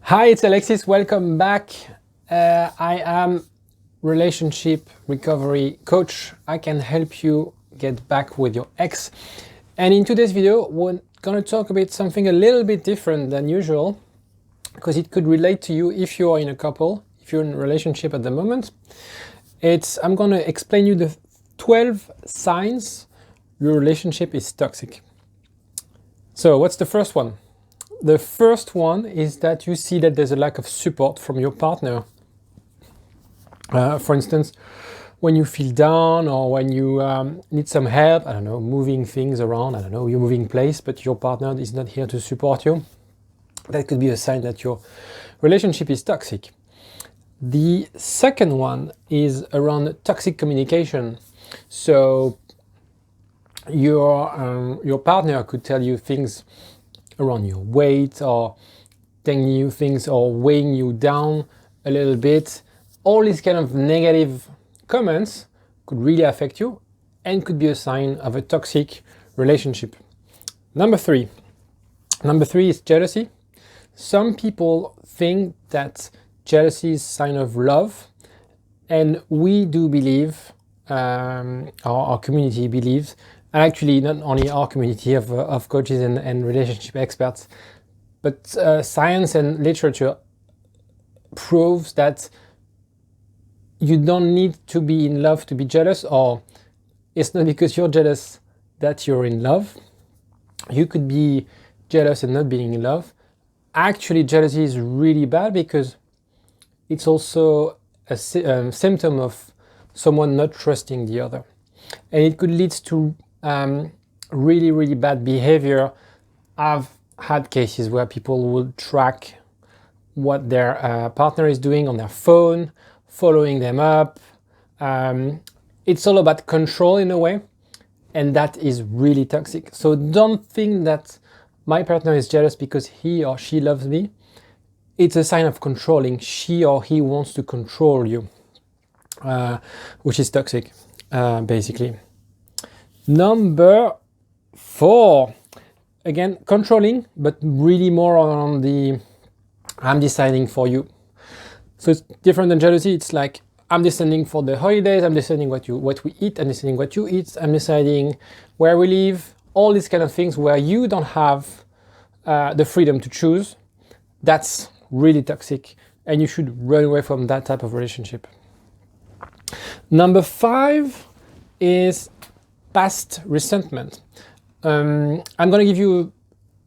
Hi, it's Alexis. Welcome back. I am relationship recovery coach. I can help you get back with your ex. And in today's video, we're going to talk about something a little bit different than usual because it could relate to you if you are in a couple, if you're in a relationship at the moment. I'm going to explain you the 12 signs your relationship is toxic. So, what's the first one? The first one is that you see that there's a lack of support from your partner. For instance, when you feel down or when you need some help, I don't know, moving things around, I don't know, you're moving place, but your partner is not here to support you. That could be a sign that your relationship is toxic. The second one is around toxic communication. So your partner could tell you things around your weight or telling you things or weighing you down a little bit. All these kind of negative comments could really affect you and could be a sign of a toxic relationship. Number three is jealousy. Some people think that jealousy is a sign of love, and we do believe, our community believes, and actually not only our community of coaches and relationship experts, but science and literature proves that you don't need to be in love to be jealous, or it's not because you're jealous that you're in love. You could be jealous and not being in love. Actually, jealousy is really bad because it's also a symptom of someone not trusting the other. And it could lead to really, really bad behavior. I've had cases where people will track what their partner is doing on their phone, following them up. It's all about control in a way, and that is really toxic. So don't think that my partner is jealous because he or she loves me. It's a sign of controlling. She or he wants to control you, which is toxic, basically. Number 4, again, controlling, but really more on the I'm deciding for you. So it's different than jealousy. It's like I'm deciding for the holidays, I'm deciding what we eat, I'm deciding what you eat, I'm deciding where we live, all these kind of things where you don't have the freedom to choose. That's really toxic, and you should run away from that type of relationship. Number 5 is past resentment. I'm going to give you a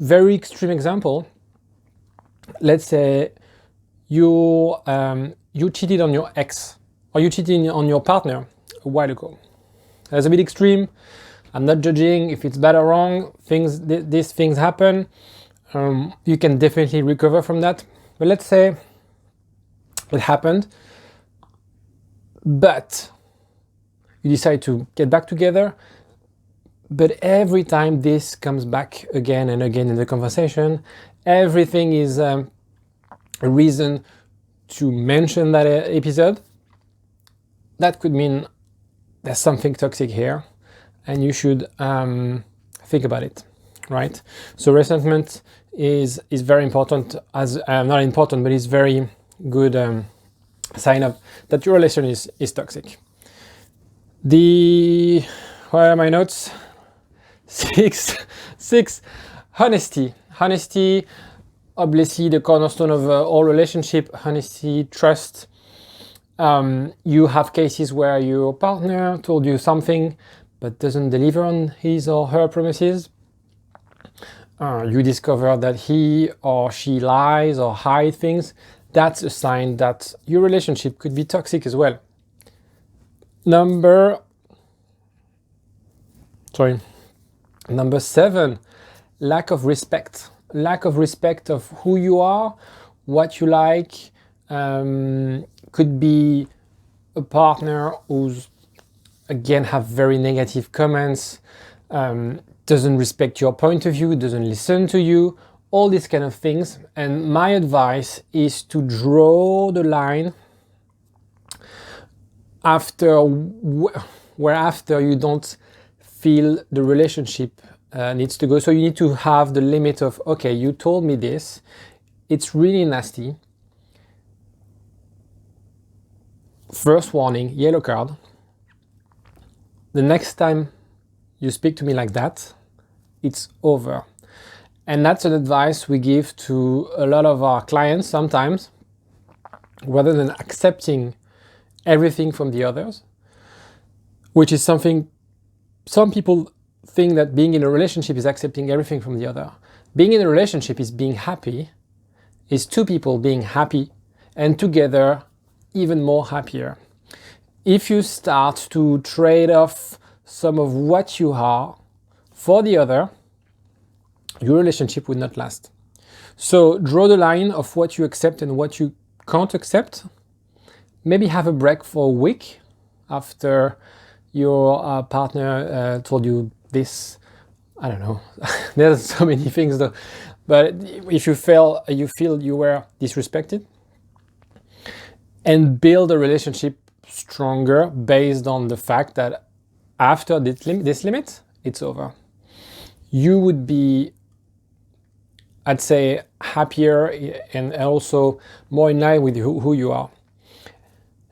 very extreme example. Let's say you cheated on your ex, or you cheated on your partner a while ago. That's a bit extreme. I'm not judging if it's bad or wrong. These things happen. You can definitely recover from that. But let's say it happened, but you decide to get back together. But every time this comes back again and again in the conversation, everything is a reason to mention that episode. That could mean there's something toxic here, and you should think about it, right? So resentment is very important, as not important, but it's very good sign of that your relation is toxic. Where are my notes? 6, honesty. Honesty, obviously the cornerstone of all relationship. Honesty, trust. You have cases where your partner told you something but doesn't deliver on his or her promises. You discover that he or she lies or hides things. That's a sign that your relationship could be toxic as well. Number 7, lack of respect. Lack of respect of who you are, what you like. Could be a partner who's, again, have very negative comments, doesn't respect your point of view, doesn't listen to you, all these kind of things. And my advice is to draw the line whereafter you don't feel the relationship needs to go. So you need to have the limit of, okay, you told me this, it's really nasty. First warning, yellow card. The next time you speak to me like that, it's over. And that's an advice we give to a lot of our clients sometimes. Rather than accepting everything from the others, which is something some people think that being in a relationship is accepting everything from the other. Being in a relationship is being happy, is two people being happy and together even more happier. If you start to trade off some of what you are for the other, your relationship will not last. So draw the line of what you accept and what you can't accept. Maybe have a break for a week after your partner told you this. I don't know. There's so many things though. But if you feel you were disrespected, and build a relationship stronger based on the fact that after this limit, it's over. You would be, I'd say, happier and also more in line with who you are.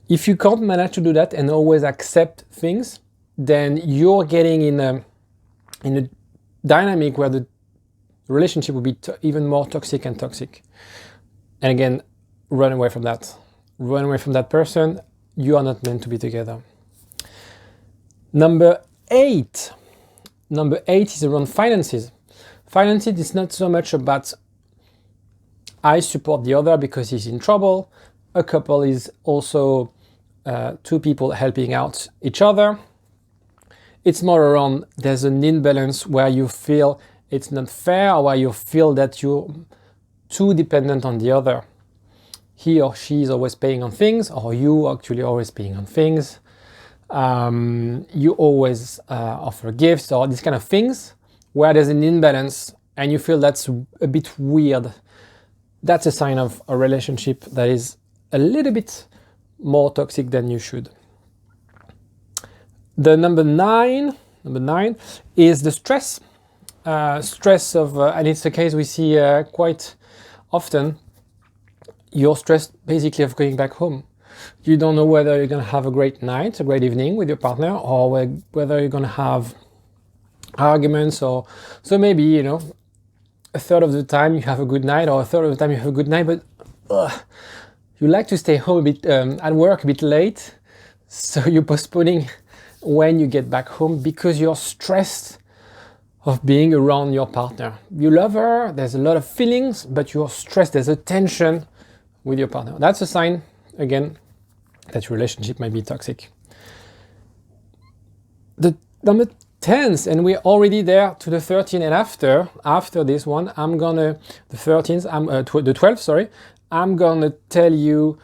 If you can't manage to do that and always accept things, then you're getting in a dynamic where the relationship will be even more toxic and toxic. And again, run away from that. Run away from that person. You are not meant to be together. Number 8 is around finances. Finances is not so much about I support the other because he's in trouble. A couple is also two people helping out each other. It's more around there's an imbalance where you feel it's not fair, or where you feel that you're too dependent on the other. He or she is always paying on things, or you actually always paying on things. You always offer gifts or these kind of things where there's an imbalance and you feel that's a bit weird. That's a sign of a relationship that is a little bit more toxic than you should. The number nine is the stress. Stress of, and it's a case we see quite often. You're stressed basically of going back home. You don't know whether you're going to have a great night, a great evening with your partner, or whether you're going to have arguments, or so maybe, a third of the time you have a good night, or a third of the time you have a good night, but you like to stay home a bit, at work a bit late, so you're postponing when you get back home because you're stressed of being around your partner. You love her, there's a lot of feelings, but you're stressed, there's a tension with your partner. That's a sign, again, that your relationship might be toxic. The number 10s, and we're already there to the 13, and after this one, the 12, sorry, I'm gonna tell you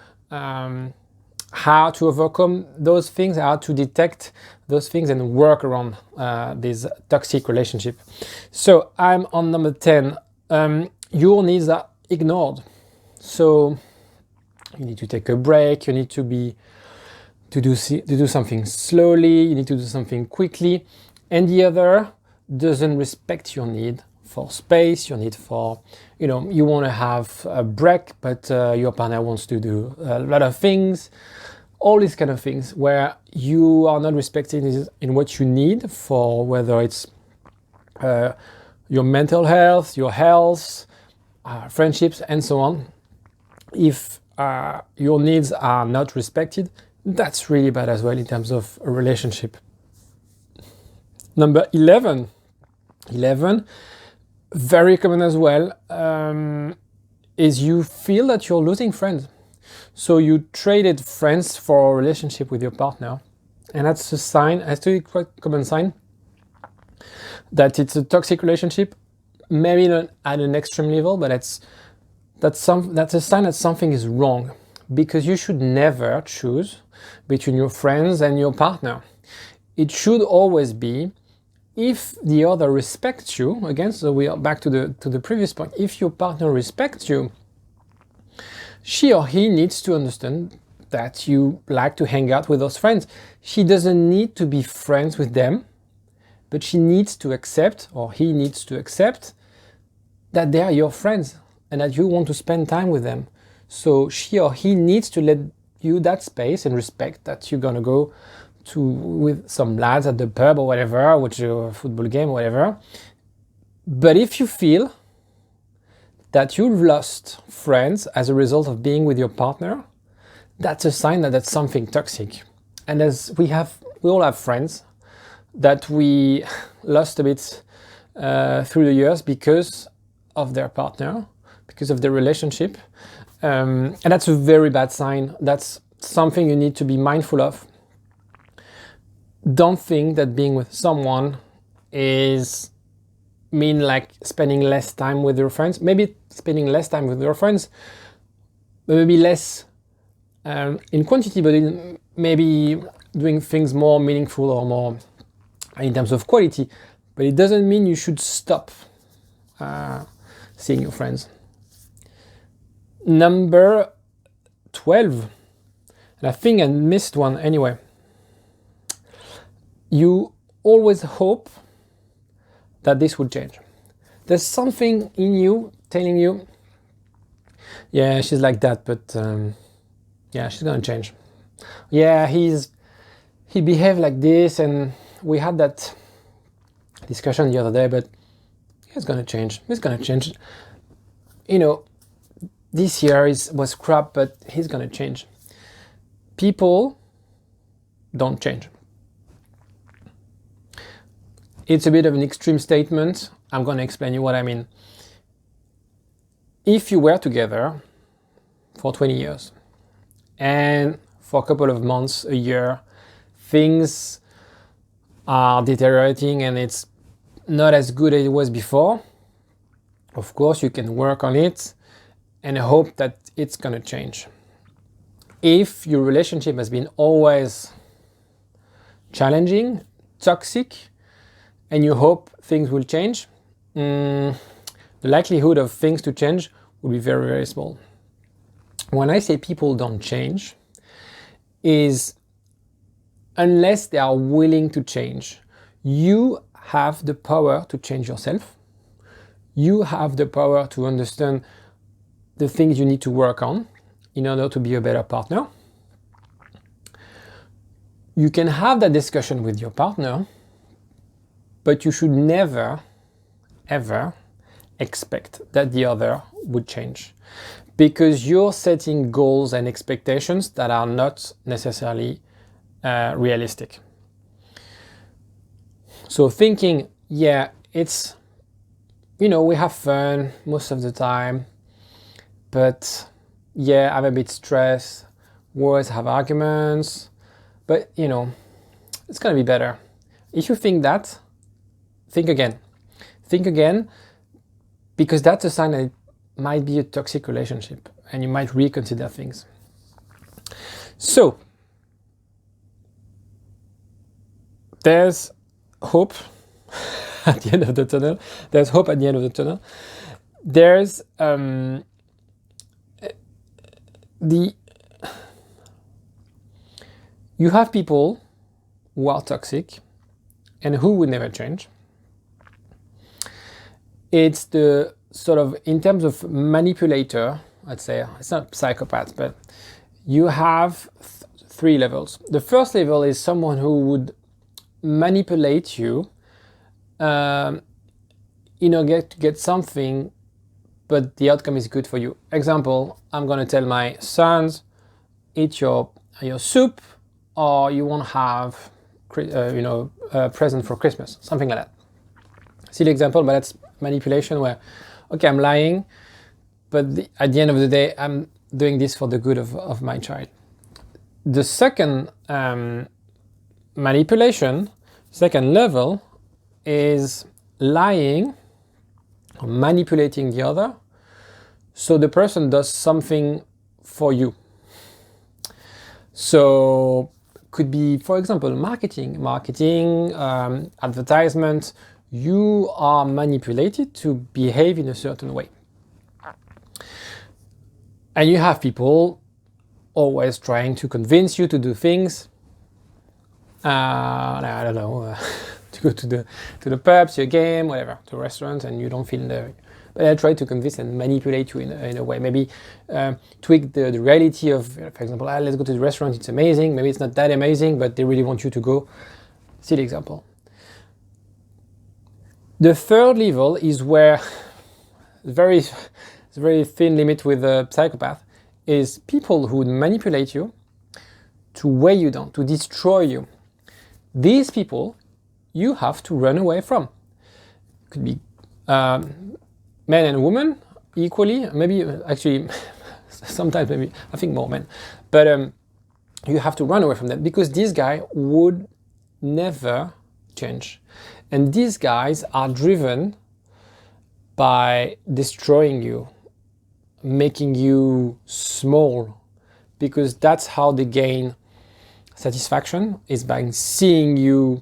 how to overcome those things, how to detect those things and work around this toxic relationship. So I'm on number 10. Your needs are ignored. So you need to take a break, you need to do something slowly, you need to do something quickly, and the other doesn't respect your need for space, your need for, you want to have a break, but your partner wants to do a lot of things, all these kind of things where you are not respecting in what you need for, whether it's your mental health, your health, friendships, and so on. If your needs are not respected, that's really bad as well in terms of a relationship. Number 11, very common as well, is you feel that you're losing friends. So you traded friends for a relationship with your partner, and that's a sign, actually quite common sign, that it's a toxic relationship, maybe not at an extreme level, but that's a sign that something is wrong, because you should never choose between your friends and your partner. It should always be, if the other respects you, again, so we are back to the previous point, if your partner respects you, she or he needs to understand that you like to hang out with those friends. She doesn't need to be friends with them, but she needs to accept, or he needs to accept, that they are your friends. and that you want to spend time with them. So she or he needs to let you that space and respect that you're gonna go to with some lads at the pub or whatever, which is a football game or whatever. But if you feel that you've lost friends as a result of being with your partner, that's a sign that that's something toxic. And as we all have friends that we lost a bit through the years because of their partner, because of their relationship. And that's a very bad sign. That's something you need to be mindful of. Don't think that being with someone is mean like spending less time with your friends. Maybe spending less time with your friends, maybe less in quantity, but maybe doing things more meaningful or more in terms of quality. But it doesn't mean you should stop seeing your friends. Number 12, and I think I missed one anyway. You always hope that this would change. There's something in you telling you, yeah, she's like that, but yeah, she's gonna change. Yeah, he behaved like this, and we had that discussion the other day, but he's gonna change. He's gonna change. You know, this year was crap, but he's gonna change. People don't change. It's a bit of an extreme statement. I'm going to explain you what I mean. If you were together for 20 years and for a couple of months, a year, things are deteriorating and it's not as good as it was before, of course you can work on it and hope that it's going to change. If your relationship has been always challenging, toxic, and you hope things will change, the likelihood of things to change will be very, very small. When I say people don't change, is unless they are willing to change. You have the power to change yourself. You have the power to understand the things you need to work on in order to be a better partner. You can have that discussion with your partner, but you should never, ever expect that the other would change, because you're setting goals and expectations that are not necessarily realistic. So thinking, yeah, it's, we have fun most of the time, but yeah, I'm a bit stressed, we always have arguments, but it's gonna be better. If you think that, think again, because that's a sign that it might be a toxic relationship and you might reconsider things. So, there's hope at the end of the tunnel. There's hope at the end of the tunnel. There's you have people who are toxic and who will never change. It's the sort of, in terms of manipulator, I'd say, it's not psychopath, but you have three levels. The first level is someone who would manipulate you in order to get something, but the outcome is good for you. Example, I'm going to tell my sons, eat your soup, or you won't have a present for Christmas, something like that. Silly example, but that's manipulation where, okay, I'm lying, but at the end of the day, I'm doing this for the good of my child. The second manipulation, second level, is lying or manipulating the other so the person does something for you. So could be, for example, marketing, advertisement. You are manipulated to behave in a certain way. And you have people always trying to convince you to do things. I don't know, to go to the pub, to a game, whatever, to a restaurant, and you don't feel there. but I try to convince and manipulate you in a way. Maybe tweak the reality of, for example, let's go to the restaurant, it's amazing. Maybe it's not that amazing, but they really want you to go. Silly example. The third level is where it's a very thin limit with a psychopath, is people who manipulate you to weigh you down, to destroy you. These people you have to run away from. It could be men and women equally, maybe actually sometimes maybe I think more men, but you have to run away from them because this guy would never change. And these guys are driven by destroying you, making you small, because that's how they gain satisfaction, is by seeing you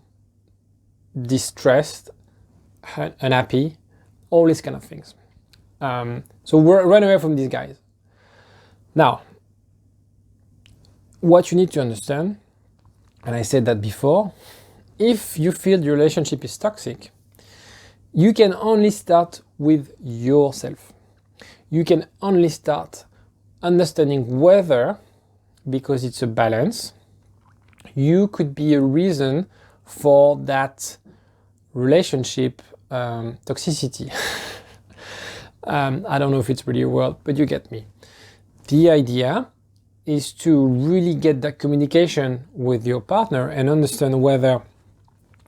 distressed, unhappy, all these kind of things. So run away from these guys. Now, what you need to understand, and I said that before, if you feel the relationship is toxic, you can only start with yourself. You can only start understanding whether, because it's a balance, you could be a reason for that relationship toxicity. I don't know if it's really a word, but you get me. The idea is to really get that communication with your partner and understand whether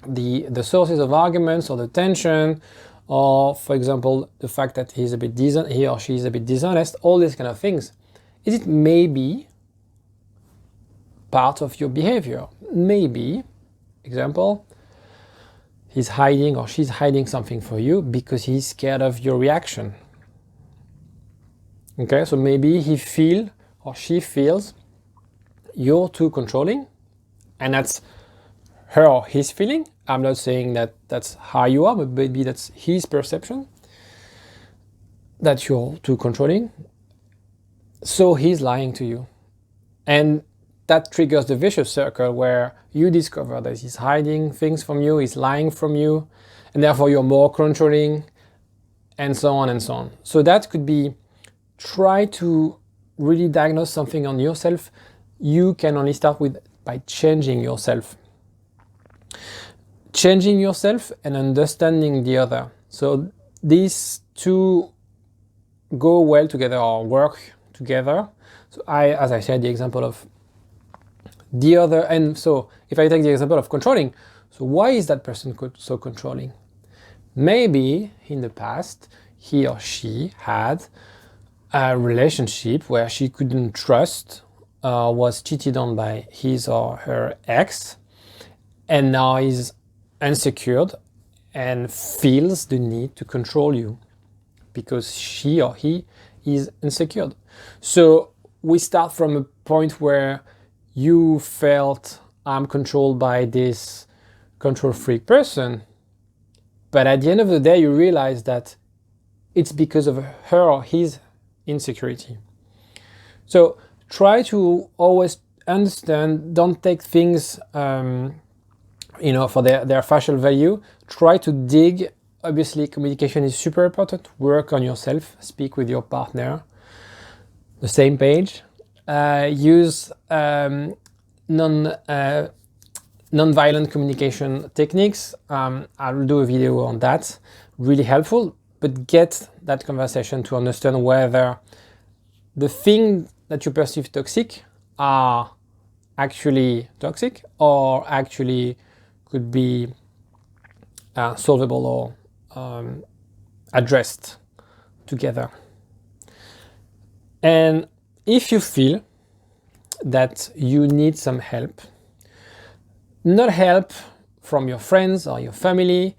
the sources of arguments or the tension, or for example the fact that he or she is a bit dishonest, all these kind of things, is it maybe part of your behavior? Maybe, example, he's hiding or she's hiding something for you because he's scared of your reaction. Okay, so maybe he feels or she feels you're too controlling, and that's her or his feeling. I'm not saying that that's how you are, but maybe that's his perception, that you're too controlling. So he's lying to you. And that triggers the vicious circle where you discover that he's hiding things from you, he's lying from you, and therefore you're more controlling, and so on and so on. So that could be, try to really diagnose something on yourself. You can only start by changing yourself. Changing yourself and understanding the other. So these two go well together or work together. So as I said, the example of the other, and so if I take the example of controlling, so why is that person so controlling? Maybe in the past, he or she had a relationship where she couldn't trust, was cheated on by his or her ex, and now is insecure and feels the need to control you because she or he is insecure. So we start from a point where you felt, I'm controlled by this control freak person, but at the end of the day you realize that it's because of her or his insecurity. So try to always understand, don't take things for their facial value. Try to dig. Obviously, communication is super important. Work on yourself. Speak with your partner. The same page. Use non-violent communication techniques. I'll do a video on that. Really helpful. But get that conversation to understand whether the thing that you perceive toxic are actually toxic or actually could be solvable or addressed together. And if you feel that you need some help, not help from your friends or your family,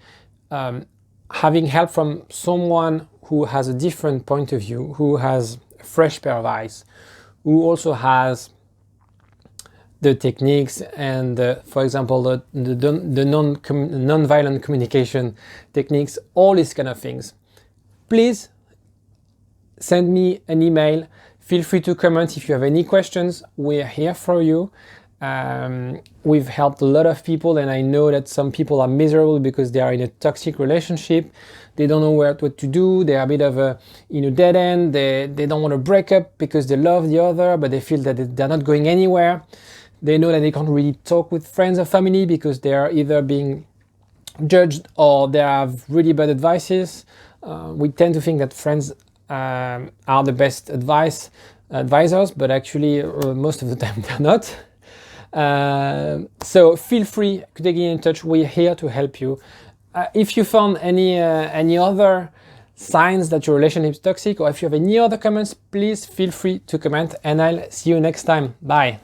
having help from someone who has a different point of view, who has a fresh pair of eyes, who also has the techniques and, for example, the non-violent communication techniques, all these kind of things. Please send me an email. Feel free to comment if you have any questions. We're here for you. We've helped a lot of people, and I know that some people are miserable because they are in a toxic relationship. They don't know what to do. They are a bit of a dead end. They don't want to break up because they love the other, but they feel that they're not going anywhere. They know that they can't really talk with friends or family because they are either being judged or they have really bad advices. We tend to think that friends are the best advisors, but actually most of the time they're not. So feel free to get in touch. We're here to help you. If you found any other signs that your relationship is toxic, or if you have any other comments, please feel free to comment, and I'll see you next time. Bye.